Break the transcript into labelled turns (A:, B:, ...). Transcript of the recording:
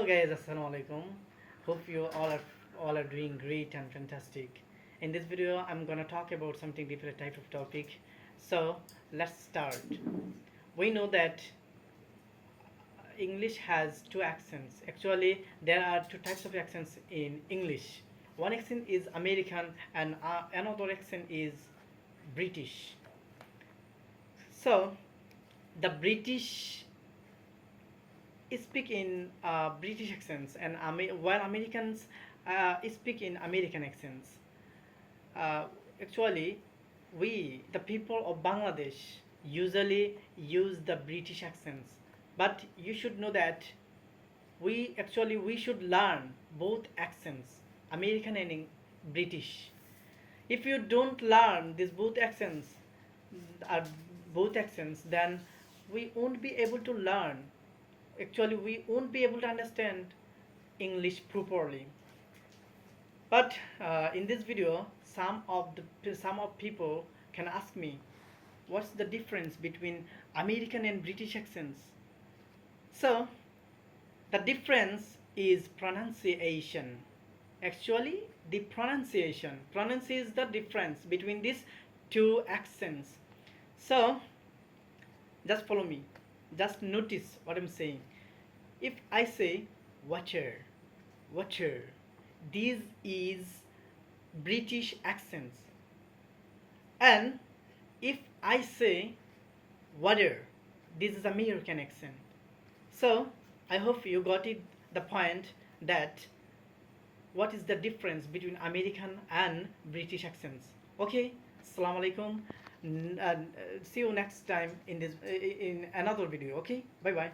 A: guys, assalamu alaikum. Hope you all are doing great and fantastic. In this video, I'm gonna talk about something different type of topic. So let's start. We know that English has two accents. Actually, there are two types of accents in English. One accent is American, and another accent is British. So the British speak in British accents, and while Americans speak in American accents. Uh, Actually, we, the people of Bangladesh, usually use the British accents, but you should know that we should learn both accents, American and British. If you don't learn these uh, both accents, then we won't be able to learn. Actually, we won't be able to understand English properly. But in this video, some of people can ask me, what's the difference between American and British accents? So the difference is pronunciation. Actually, the pronounce is the difference between these two accents. So just follow me. Just notice what I'm saying. If I say water, water, this is British accents. And if I say water, this is American accent. So I hope you got it the point that what is the difference between American and British accents. Okay, Assalamu alaikum. See you next time in another video. Okay, bye bye.